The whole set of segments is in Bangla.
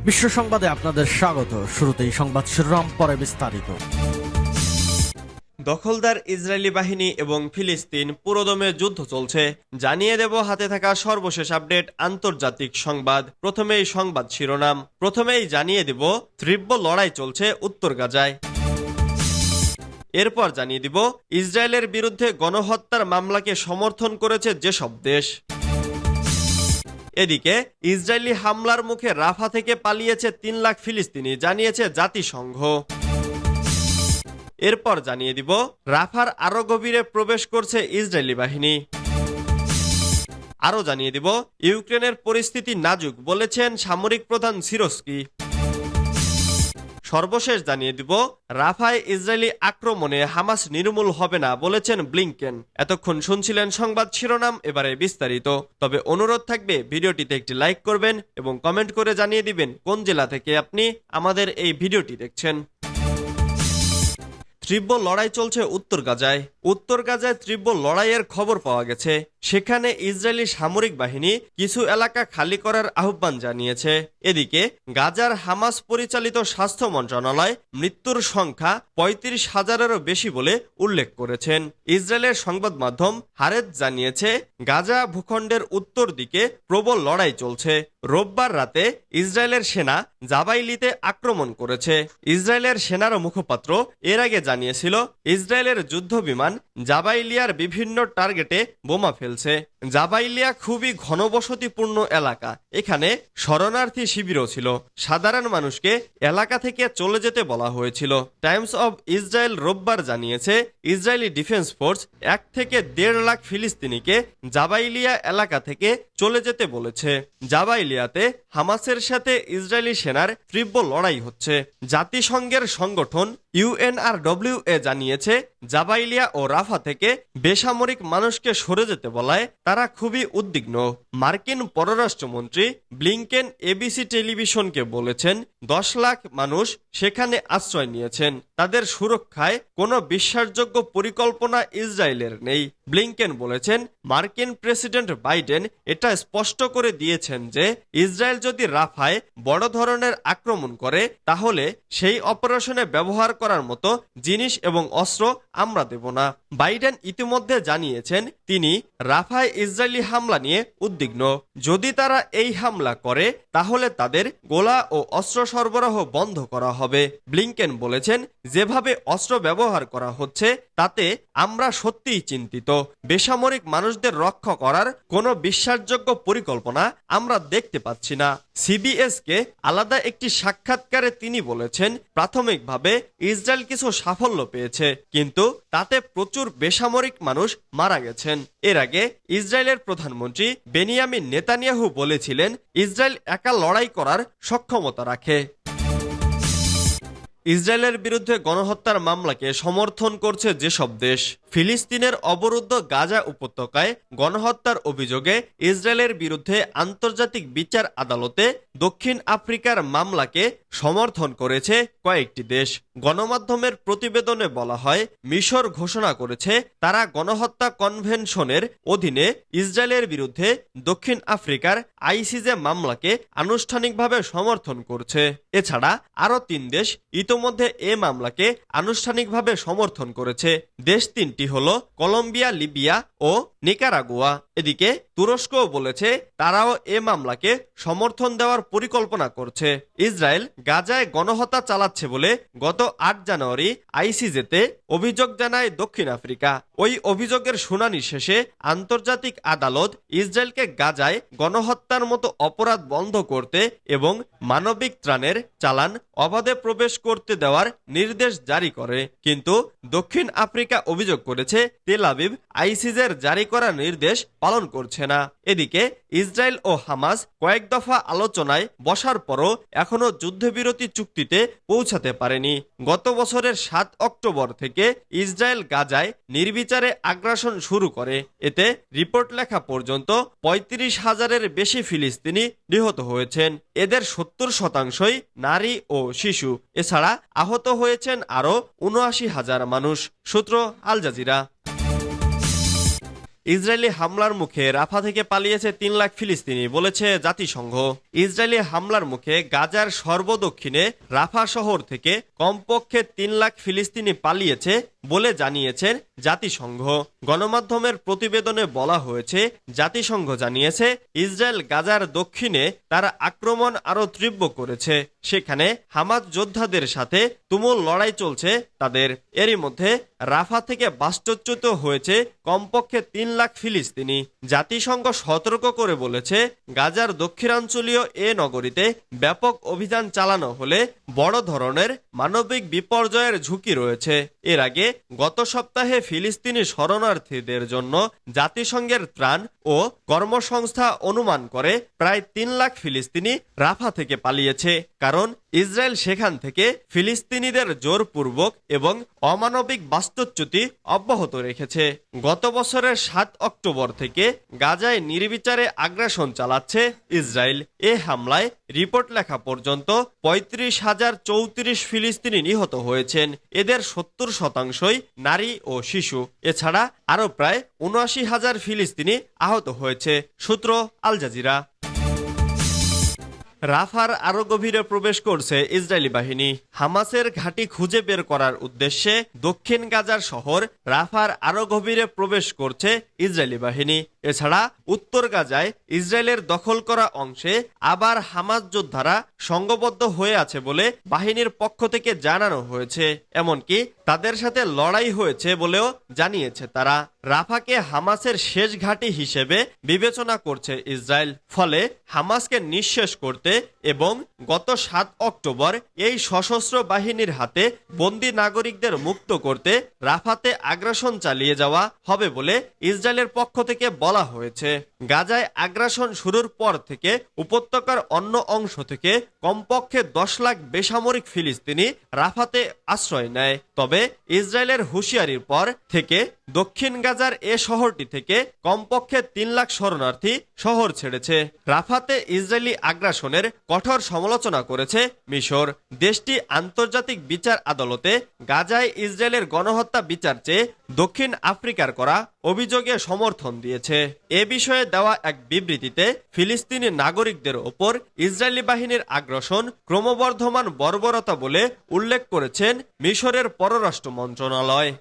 বিশ্ব সংবাদে আপনাদের স্বাগত। শুরুতেই সংবাদ শিরোনাম, পরে বিস্তারিত। দখলদার ইসরায়েলি বাহিনী এবং ফিলিস্তিন পুরোদমে যুদ্ধ চলছে, জানিয়ে দেব হাতে থাকা সর্বশেষ আপডেট আন্তর্জাতিক সংবাদ। প্রথমেই সংবাদ শিরোনাম, প্রথমেই জানিয়ে দেব তীব্র লড়াই চলছে উত্তর গাজায়। এরপর জানিয়ে দিব ইসরায়েলের বিরুদ্ধে গণহত্যার মামলাকে সমর্থন করেছে যেসব দেশ। এদিকে ইসরায়েলি হামলার মুখে রাফা থেকে পালিয়েছে ৩ লাখ ফিলিস্তিনি, জানিয়েছে জাতিসংঘ। এরপর জানিয়ে দিব রাফার আরো গভীরে প্রবেশ করছে ইসরায়েলি বাহিনী। আরো জানিয়ে দিব ইউক্রেনের পরিস্থিতি নাজুক, বলেছেন সামরিক প্রধান সিরস্কি। সর্বশেষ জানিয়ে দিব রাফায় ইসরায়েলি আক্রমণে হামাস নির্মূল হবে না, বলেছেন ব্লিংকেন। এতক্ষণ শুনছিলেন সংবাদ শিরোনাম, এবারে বিস্তারিত। তবে অনুরোধ থাকবে ভিডিওটিতে একটি লাইক করবেন এবং কমেন্ট করে জানিয়ে দিবেন কোন জেলা থেকে আপনি আমাদের এই ভিডিওটি দেখছেন। তীব্র লড়াই চলছে উত্তর গাজায়। উত্তর গাজায় তীব্র লড়াইয়ের খবর পাওয়া গেছে। সেখানে ইসরায়েলি সামরিক বাহিনী কিছু এলাকা খালি করার আহ্বান জানিয়েছে। এদিকে গাজার হামাস পরিচালিত স্বাস্থ্য মন্ত্রণালয় মৃত্যুর সংখ্যা ৩৫,০০০-এরও বেশি বলে উল্লেখ করেছেন। ইসরায়েলের সংবাদ মাধ্যম হারেজ জানিয়েছে গাজা ভূখণ্ডের উত্তর দিকে প্রবল লড়াই চলছে। রোববার রাতে ইসরায়েলের সেনা জাবাইলিতে আক্রমণ করেছে। ইসরায়েলের সেনার মুখপাত্র এর আগে জানিয়েছিল ইসরায়েলের যুদ্ধ বিমান জাবাইলিয়ার বিভিন্ন টার্গেটে বোমা ফেলছে। জাবাইলিয়া খুবই ঘনবসতিপূর্ণ এলাকা। এখানে শরণার্থী শিবিরও ছিল। সাধারণ মানুষকে এলাকা থেকে চলে যেতে বলা হয়েছিল। টাইমস অব ইসরায়েল রোববার জানিয়েছে ইসরায়েলি ডিফেন্স ফোর্স ১ থেকে ১.৫ লাখ ফিলিস্তিনিকে জাবাইলিয়া এলাকা থেকে চলে যেতে বলেছে। জাবাইলিয়াতে হামাসের সাথে ইসরায়েলি সেনার তীব্র লড়াই হচ্ছে। জাতিসংঘের সংগঠন UNRWA জানিয়েছে জাবাইলিয়া ও রাফা থেকে বেসামরিক মানুষকে সরে যেতে বলায় তারা খুবই উদ্বিগ্ন। মার্কিন পররাষ্ট্রমন্ত্রী ব্লিংকেন এবিসি টেলিভিশনকে বলেছেন ১০ লাখ মানুষ সেখানে আশ্রয় নিয়েছেন। তাদের সুরক্ষায় কোনো বিশ্বাসযোগ্য পরিকল্পনা ইসরায়েলের নেই। ব্লিংকেন বলেছেন মার্কিন প্রেসিডেন্ট বাইডেন এটা স্পষ্ট করে দিয়েছেন যে ইসরায়েল যদি রাফায় বড় ধরনের আক্রমণ করে তাহলে সেই অপারেশনে ব্যবহার করার মতো জিনিস এবং অস্ত্র আমরা দেব না। বাইডেন ইতিমধ্যে জানিয়েছেন তিনি রাফায় ইসরায়েলি হামলা নিয়ে উদ্বিগ্ন। যদি তারা এই হামলা করে তাহলে তাদের গোলা ও অস্ত্র সরবরাহ বন্ধ করা হবে। ব্লিংকেন বলেছেন যেভাবে অস্ত্র ব্যবহার করা হচ্ছে তাতে আমরা সত্যিই চিন্তিত। বেসামরিক মানুষদের রক্ষা করার কোনো বিশ্বাসযোগ্য পরিকল্পনা আমরা দেখতে পাচ্ছি না। CBS কে আলাদা একটি সাক্ষাৎকারে তিনি বলেছেন প্রাথমিকভাবে ইসরায়েল কিছু সাফল্য পেয়েছে, কিন্তু তাতে প্রচুর বেসামরিক মানুষ মারা গেছেন। এর আগে ইসরায়েলের প্রধানমন্ত্রী বেনিয়ামিন নেতানিয়াহু বলেছিলেন ইসরায়েল একা লড়াই করার সক্ষমতা রাখে। ইসরায়েলের বিরুদ্ধে গণহত্যার মামলাকে সমর্থন করছে যেসব দেশ। ফিলিস্তিনের অবরুদ্ধ গাজা উপত্যকায় গণহত্যার অভিযোগে ইসরায়েলের বিরুদ্ধে আন্তর্জাতিক বিচার আদালতে দক্ষিণ আফ্রিকার মামলাকে সমর্থন করেছে কয়েকটি দেশ। গণমাধ্যমের প্রতিবেদনে বলা হয় মিশর ঘোষণা করেছে তারা গণহত্যা কনভেনশনের অধীনে ইসরায়েলের বিরুদ্ধে দক্ষিণ আফ্রিকার ICJ মামলাকে আনুষ্ঠানিকভাবে সমর্থন করছে। এছাড়া আরও ৩ দেশ ইতোমধ্যে এ মামলাকে আনুষ্ঠানিকভাবে সমর্থন করেছে। দেশ ৩টি হলো কলম্বিয়া, লিবিয়া ও নিকারাগুয়া। এদিকে তুরস্কও বলেছে তারাও এ মামলাকে সমর্থন দেওয়ার পরিকল্পনা করছে। ইসরায়েল গাজায় গণহত্যা চালাচ্ছে বলে গত ৮ জানুয়ারি ICJ-তে অভিযোগ জানায় দক্ষিণ আফ্রিকা। ওই অভিযোগের শুনানি শেষে আন্তর্জাতিক আদালত ইসরায়েলকে গাজায় গণহত্যার মতো অপরাধ বন্ধ করতে এবং মানবিক ত্রাণের চালান অবাধে প্রবেশ করতে দেওয়ার নির্দেশ জারি করে। কিন্তু দক্ষিণ আফ্রিকা অভিযোগ করেছে তেল আবিব ICJ-র জারি করা নির্দেশ পালন করছে না। এদিকে ইসরায়েল ও হামাস কয়েক দফা আলোচনায় বসার পরও এখনো যুদ্ধবিরতি চুক্তিতে পৌঁছাতে পারেনি। গত বছরের ৭ অক্টোবর থেকে ইসরায়েল গাজায় নির্বিচারে আগ্রাসন শুরু করে। এতে রিপোর্ট লেখা পর্যন্ত ৩৫,০০০-এর বেশি ফিলিস্তিনি নিহত হয়েছেন। এদের ৭০% নারী ও শিশু। এছাড়া আহত হয়েছেন আরও ৭৯,০০০ মানুষ। সূত্র আল জাজিরা। ইসরায়েলি হামলার মুখে রাফা থেকে পালিয়েছে 3 লাখ ফিলিস্তিনি, বলেছে জাতিসংঘ। ইসরায়েলি হামলার মুখে গাজার সর্বদক্ষিণে রাফা শহর থেকে কমপক্ষে 3 লাখ ফিলিস্তিনি পালিয়েছে বলে জানিয়েছেন জাতিসংঘ। গণমাধ্যমের প্রতিবেদনে বলা হয়েছে, জাতিসংঘ জানিয়েছে ইসরায়েল গাজার দক্ষিণে তার আক্রমণ আরো তীব্র করেছে। সেখানে হামাস যোদ্ধাদের সাথে তুমুল লড়াই চলছে তাদের। এরই মধ্যে রাফা থেকে বাস্তুচ্যুত হয়েছে কমপক্ষে 3 লাখ ফিলিস্তিনি। জাতিসংঘ সতর্ক করে বলেছে, গাজার দক্ষিণাঞ্চলীয় এ নগরীতে ব্যাপক অভিযান চালানো হলে বড় ধরনের মানবিক বিপর্যয়ের ঝুঁকি রয়েছে। এর আগে গত সপ্তাহে ফিলিস্তিনি শরণার্থীদের জন্য জাতিসংঘের ত্রাণ ও কর্মসংস্থা অনুমান করে প্রায় 3 লাখ ফিলিস্তিনি রাফা থেকে পালিয়েছে, কারণ ইসরায়েল সেখান থেকে ফিলিস্তিনিদের জোরপূর্বক এবং অমানবিক বাস্তুচ্যুতি অব্যাহত রেখেছে। গত বছরের 7 অক্টোবর থেকে গাজায় নির্বিচারে আগ্রাসন চালাচ্ছে ইসরায়েল। এ হামলায় রিপোর্ট লেখা পর্যন্ত 35,034 ফিলিস্তিনি নিহত হয়েছেন। এদের 70% নারী ও শিশু। এছাড়া আরও প্রায় 79,000 ফিলিস্তিনি আহত হয়েছে। সূত্র আল জাজিরা। রাফার আরো গভীরে প্রবেশ করছে ইসরায়েলি বাহিনী। হামাসের ঘাঁটি খুঁজে বের করার উদ্দেশ্যে দক্ষিণ গাজার শহর রাফার আরো গভীরে প্রবেশ করছে ইসরায়েলি বাহিনী। এছাড়া উত্তর গাজায় ইসরায়েলের দখল করা অংশে আবার হামাস যোদ্ধারা সংঘবদ্ধ হয়ে আছে বলে বাহিনীর পক্ষ থেকে জানানো হয়েছে। এমনকি তাদের সাথে লড়াই হয়েছে বলেও জানিয়েছে তারা। রাফাকে হামাসের শেষ ঘাঁটি হিসেবে বিবেচনা করছে ইসরায়েল। ফলে হামাসকে নিঃশেষ করতে এবং গত 7 অক্টোবর এই সশস্ত্র বাহিনীর হাতে বন্দী নাগরিকদের মুক্ত করতে রাফাতে আগ্রাসন চালিয়ে যাওয়া হবে বলে ইসরায়েলের পক্ষ থেকে বলা হয়েছে। গাজায় আগ্রাসন শুরুর পর থেকে উপত্যকার অন্য অংশ থেকে কমপক্ষে 10 লাখ বেসামরিক ফিলিস্তিনি রাফাতে আশ্রয় নেয়। তবে ইসরায়েলের হুঁশিয়ারির পর থেকে দক্ষিণ গাজার এ শহরটি থেকে কমপক্ষে 3 লাখ শরণার্থী শহর ছেড়েছে। রাফাতে ইসরায়েলি আগ্রাসনের কঠোর সমালোচনা করেছে মিশর। দেশটি আন্তর্জাতিক বিচার আদালতে গাজায় ইসরায়েলের গণহত্যা বিচার চেয়ে দক্ষিণ আফ্রিকার করা অভিযোগে সমর্থন দিয়েছে। এ বিষয়ে দেওয়া এক বিবৃতিতে ফিলিস্তিনি নাগরিকদের ওপর ইসরায়েলি বাহিনীর আগ্রাসন ক্রমবর্ধমান বর্বরতা বলে উল্লেখ করেছেন মিশরের পররাষ্ট্র মন্ত্রণালয়।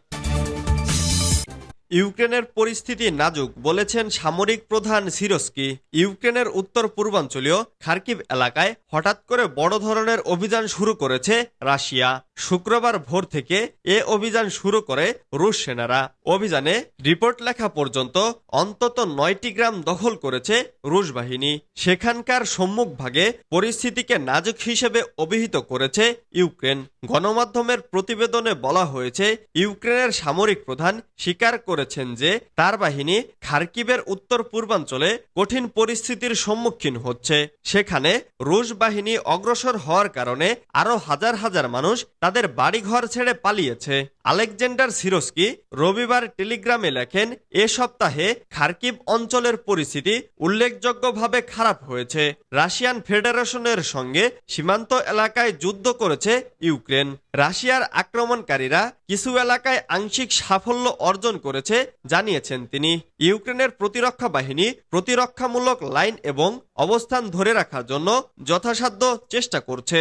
ইউক্রেনের পরিস্থিতি নাজুক, বলেছেন সামরিক প্রধান সিরস্কি। ইউক্রেনের উত্তর পূর্বাঞ্চলীয় খার্কিভ এলাকায় হঠাৎ করে বড় ধরনের অভিযান শুরু করেছে রাশিয়া। শুক্রবার ভোর থেকে এ অভিযান শুরু করে রুশ সেনারা। অভিযানে রিপোর্ট লেখা পর্যন্ত অন্তত 9টি গ্রাম দখল করেছে রুশ বাহিনী। সেখানকার সম্মুখভাগে পরিস্থিতিকে নাজুক হিসেবে অভিহিত করেছে ইউক্রেন। গণমাধ্যমের প্রতিবেদনে বলা হয়েছে, ইউক্রেনের সামরিক প্রধান স্বীকার করেছেন যে তার বাহিনী খার্কিভের উত্তর পূর্বাঞ্চলে কঠিন পরিস্থিতির সম্মুখীন হচ্ছে। সেখানে রুশ বাহিনী অগ্রসর হওয়ার কারণে আরো হাজার হাজার মানুষ তাদের বাড়িঘর ছেড়ে পালিয়েছে। আলেকজান্ডার সিরস্কি রবিবার টেলিগ্রামে লেখেন, এ সপ্তাহে খার্কিভ অঞ্চলের পরিস্থিতি উল্লেখযোগ্যভাবে খারাপ হয়েছে। রাশিয়ান ফেডারেশনের সঙ্গে সীমান্ত এলাকায় যুদ্ধ করেছে ইউক্রেন। রাশিয়ার আক্রমণকারীরা কিছু এলাকায় আংশিক সাফল্য অর্জন করেছে জানিয়েছেন তিনি। ইউক্রেনের প্রতিরক্ষা বাহিনী প্রতিরক্ষামূলক লাইন এবং অবস্থান ধরে রাখার জন্য যথাসাধ্য চেষ্টা করছে।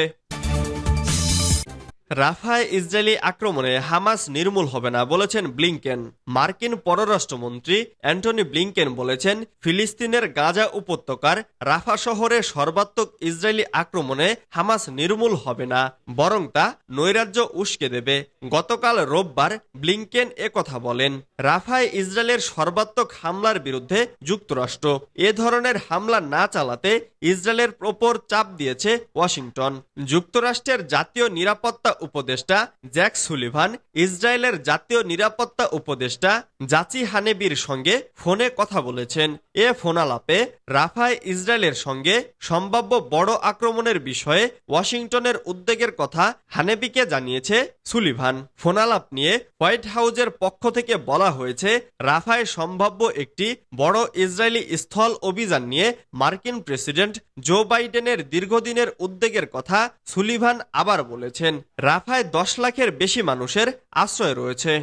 রাফায় ইসরায়েলি আক্রমণে হামাস নির্মূল হবে না, বলেছেন ব্লিংকেন। মার্কিন পররাষ্ট্রমন্ত্রী অ্যান্টনি ব্লিংকেন বলেছেন, ফিলিস্তিনের গাজা উপত্যকার রাফা শহরে সর্বাত্মক ইসরায়েলি আক্রমণে হামাস নির্মূল হবে না, বরং তা নৈরাজ্য উস্কে দেবে। গতকাল রোববার ব্লিংকেন কথা বলেন। রাফায় ইসরায়েলের সর্বাত্মক হামলার বিরুদ্ধে যুক্তরাষ্ট্র এ ধরনের হামলা না চালাতে ইসরায়েলের ওপর চাপ দিয়েছে ওয়াশিংটন। যুক্তরাষ্ট্রের জাতীয় নিরাপত্তা উপদেষ্টা জ্যাক সুলিভান ইসরায়েলের জাতীয় নিরাপত্তা উপদেষ্টা জাচি হানেবির সঙ্গে ফোনে কথা বলেছেন। এ ফোনালাপে রাফায় ইসরায়েলের সঙ্গে সম্ভাব্য বড় আক্রমণের বিষয়ে ওয়াশিংটনের উদ্বেগের কথা হানেবিকে জানিয়েছে সুলিভান। ফোনালাপ নিয়ে হোয়াইট হাউজের পক্ষ থেকে বলা হয়েছে, রাফায় সম্ভাব্য একটি বড় ইসরায়েলি স্থল অভিযান নিয়ে মার্কিন প্রেসিডেন্ট জো বাইডেনের দীর্ঘদিনের উদ্বেগের কথা সুলিভান আবার বলেছেন। রাফায় 10 লাখের বেশি মানুষের আশ্রয় রয়েছে।